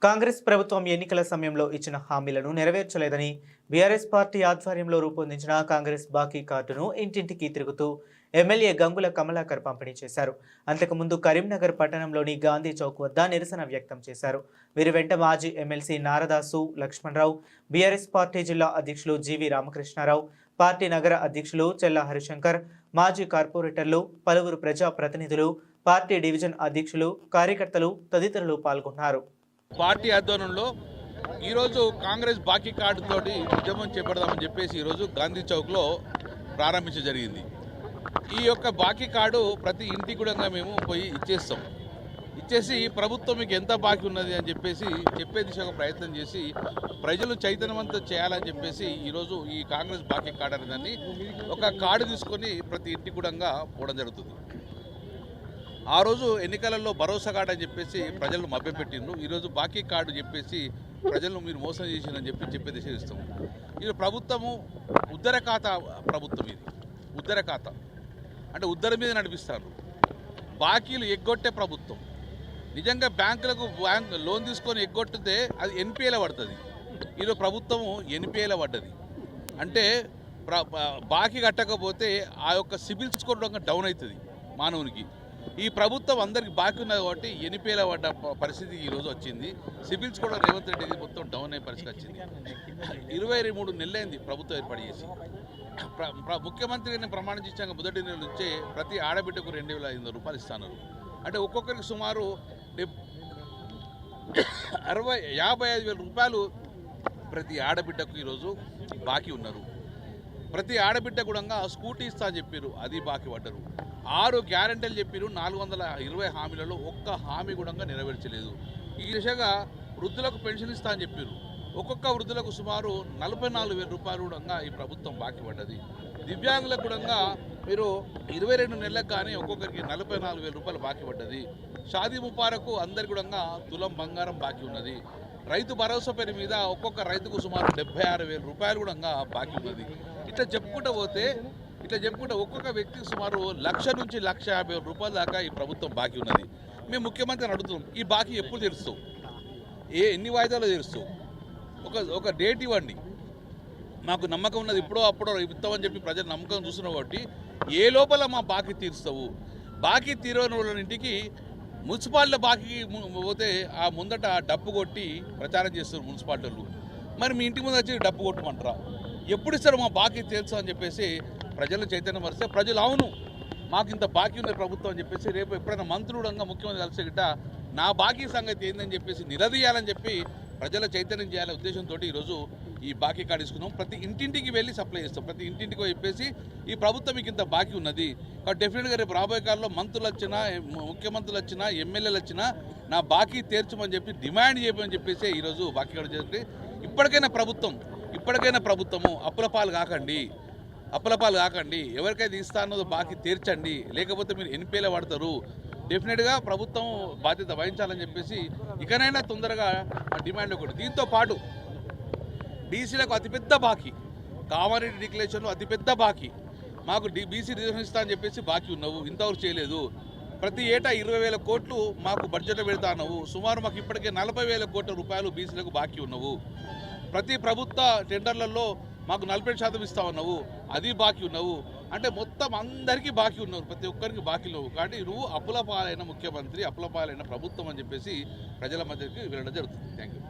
కాంగ్రెస్ ప్రభుత్వం ఎన్నికల సమయంలో ఇచ్చిన హామీలను నెరవేర్చలేదని బీఆర్ఎస్ పార్టీ ఆధ్వర్యంలో రూపొందించిన కాంగ్రెస్ బాకీ కార్డును ఇంటింటికి తిరుగుతూ ఎమ్మెల్యే గంగుల కమలాకర్ పంపిణీ చేశారు. అంతకుముందు కరీంనగర్ పట్టణంలోని గాంధీ చౌక్ వద్ద నిరసన వ్యక్తం చేశారు. వీరి వెంట మాజీ MLC Naradasu Lakshmanarao, BRS party జిల్లా అధ్యక్షులు జీవి రామకృష్ణారావు, పార్టీ నగర అధ్యక్షులు చెల్లా హరిశంకర్, మాజీ కార్పొరేటర్లు, పలువురు ప్రజా ప్రతినిధులు, పార్టీ డివిజన్ అధ్యక్షులు, కార్యకర్తలు తదితరులు పాల్గొన్నారు. పార్టీ ఆధ్వర్యంలో ఈరోజు కాంగ్రెస్ బాకీ కార్డుతోటి ఉద్యమం చేపడదామని చెప్పేసి ఈరోజు గాంధీ చౌక్లో ప్రారంభించడం జరిగింది. ఈ యొక్క బాకీ కార్డు ప్రతి ఇంటికి కూడా మేము పోయి ఇచ్చేసి ప్రభుత్వం మీకు ఎంత బాకీ ఉన్నది అని చెప్పేసి చెప్పే దిశగా ప్రయత్నం చేసి ప్రజలు చైతన్యవంతం చేయాలని చెప్పేసి ఈరోజు ఈ కాంగ్రెస్ బాకీ కార్డు అనేదాన్ని ఒక కార్డు తీసుకొని ప్రతి ఇంటికి కూడా పోవడం జరుగుతుంది. ఆ రోజు ఎన్నికలలో భరోసా కార్డు అని చెప్పేసి ప్రజలను మభ్యపెట్టిండ్రు. ఈరోజు బాకీ కార్డు చెప్పేసి ప్రజలను మీరు మోసం చేసిందని చెప్పే దిశ ఇస్తాము. ఇది ప్రభుత్వము ఉద్దర ఖాతా ప్రభుత్వం. ఇది ఉద్దర ఖాతా అంటే ఉద్దర మీద నడిపిస్తారు. బాకీలు ఎగ్గొట్టే ప్రభుత్వం. నిజంగా బ్యాంకులకు లోన్ తీసుకొని ఎగ్గొట్టితే అది ఎన్పిఏలో పడుతుంది. ఈరోజు ప్రభుత్వము ఎన్పిఏలో పడ్డది. అంటే బాకీ కట్టకపోతే ఆ యొక్క సిబిల్ స్కోర్ డౌన్ అవుతుంది మానవునికి. ఈ ప్రభుత్వం అందరికి బాకీ ఉన్నది కాబట్టి ఎన్నిపేల పడ్డ పరిస్థితి ఈరోజు వచ్చింది. సిబిల్స్ కూడా రేవంత్ రెడ్డి మొత్తం డౌన్ అయ్యే పరిస్థితి వచ్చింది. 23 నెలలైంది ప్రభుత్వం ఏర్పాటు చేసి. ముఖ్యమంత్రి ప్రమాణం చేసాక మొదటి నెల నుంచే ప్రతి ఆడబిడ్డకు 2,500 రూపాయలు ఇస్తున్నారు. అంటే ఒక్కొక్కరికి సుమారు 55,000 రూపాయలు ప్రతి ఆడబిడ్డకు ఈరోజు బాకీ ఉన్నారు. ప్రతి ఆడబిడ్డ కూడా స్కూటీ ఇస్తా అని చెప్పారు, అది బాకీ పడ్డరు. 6 గ్యారెంటీలు చెప్పారు. 420 హామీలలో ఒక్క హామీ కూడా నెరవేర్చలేదు. ఈ దిశగా వృద్ధులకు పెన్షన్ ఇస్తా అని చెప్పారు. ఒక్కొక్క వృద్ధులకు సుమారు 44,000 రూపాయలు కూడా ఈ ప్రభుత్వం బాకీ పడ్డది. దివ్యాంగులకు కూడా మీరు 22 నెలలకు కానీ ఒక్కొక్కరికి 44,000 రూపాయలు బాకీ పడ్డది. షాదీ ముబారకు అందరికి కూడా తులం బంగారం బాకీ ఉన్నది. రైతు భరోసా పేరు మీద ఒక్కొక్క రైతుకు సుమారు 76,000 రూపాయలు కూడా బాకీ ఉన్నది. ఇట్లా చెప్పుకుంటూ పోతే ఒక్కొక్క వ్యక్తికి సుమారు 1,00,000 నుంచి 1,50,000 రూపాయల దాకా ఈ ప్రభుత్వం బాకీ ఉన్నది. మేము ముఖ్యమంత్రిని అడుగుతున్నాం, ఈ బాకీ ఎప్పుడు తీరుస్తావు? ఎన్ని వాయిదాలు తీరుస్తావు? ఒక డేట్ ఇవ్వండి. మాకు నమ్మకం ఉన్నది, అప్పుడో ఇస్తామని చెప్పి ప్రజలు నమ్మకం చూస్తున్నావు కాబట్టి ఏ లోపల మా బాకీ తీరుస్తావు? బాకీ తీరని వాళ్ళ ఇంటికి మున్సిపాలిటీ బాకీ పోతే ఆ ముందట డప్పు కొట్టి ప్రచారం చేస్తారు మున్సిపాలిటీలు. మరి మీ ఇంటి ముందు వచ్చి డప్పు కొట్టమంటారా? ఎప్పుడు ఇస్తారు మా బాకీ తెలుసు అని చెప్పేసి ప్రజలను చైతన్యం పరిస్తే ప్రజలు అవును మాకు ఇంత బాకీ ఉంది ప్రభుత్వం అని చెప్పేసి రేపు ఎప్పుడైనా మంత్రులంగా ముఖ్యమంత్రి కలిసి గిట్ట నా బాకీ సంగతి ఏందని చెప్పేసి నిలదీయాలని చెప్పి ప్రజల చైతన్యం చేయాలనే ఉద్దేశంతో ఈరోజు ఈ బాకీ కార్డు తీసుకున్నాం. ప్రతి ఇంటింటికి వెళ్ళి సప్లై చేస్తాం. ప్రతి ఇంటింటికి చెప్పేసి ఈ ప్రభుత్వం మీకు ఇంత బాకీ ఉన్నది కాబట్టి డెఫినెట్గా రేపు రాబోయే కాలంలో మంత్రులు వచ్చినా, ముఖ్యమంత్రులు వచ్చినా, ఎమ్మెల్యేలు వచ్చినా నా బాకీ తీర్చమని చెప్పి డిమాండ్ చేయమని చెప్పేసి ఈరోజు బాకీ కార్డు చేస్తే ఇప్పటికైనా ప్రభుత్వము అప్పుల పాలు కాకండి. ఎవరికైతే ఇస్తా అన్నదో బాకీ తీర్చండి, లేకపోతే మీరు ఎన్పిఏలో పడతారు. డెఫినెట్గా ప్రభుత్వం బాధ్యత వహించాలని చెప్పేసి ఇకనైనా తొందరగా డిమాండ్ ఒకటి. దీంతో పాటు బీసీలకు అతిపెద్ద బాకీ, కామారెడ్డి డిక్లరేషన్లో అతిపెద్ద బాకీ, మాకు బీసీ రిజర్వేషన్ ఇస్తా అని చెప్పేసి బాకీ ఉన్నావు, ఇంతవరకు చేయలేదు. ప్రతి ఏటా 20,000 కోట్లు మాకు బడ్జెట్ పెడతా అన్నావు, సుమారు మాకు ఇప్పటికే 40,000 కోట్ల రూపాయలు బీసీలకు బాకీ ఉన్నావు. ప్రతి ప్రభుత్వ టెండర్లలో మాకు 40% ఇస్తా ఉన్నావు, అది బాకీ ఉన్నావు. అంటే మొత్తం అందరికీ బాకీ ఉన్నారు, ప్రతి ఒక్కరికి బాకీ లేవు. కాబట్టి నువ్వు అప్పుల పాలైన ముఖ్యమంత్రి, అప్పుల పాలైన ప్రభుత్వం అని చెప్పేసి ప్రజల మధ్యకి వెళ్ళడం జరుగుతుంది. Thank you.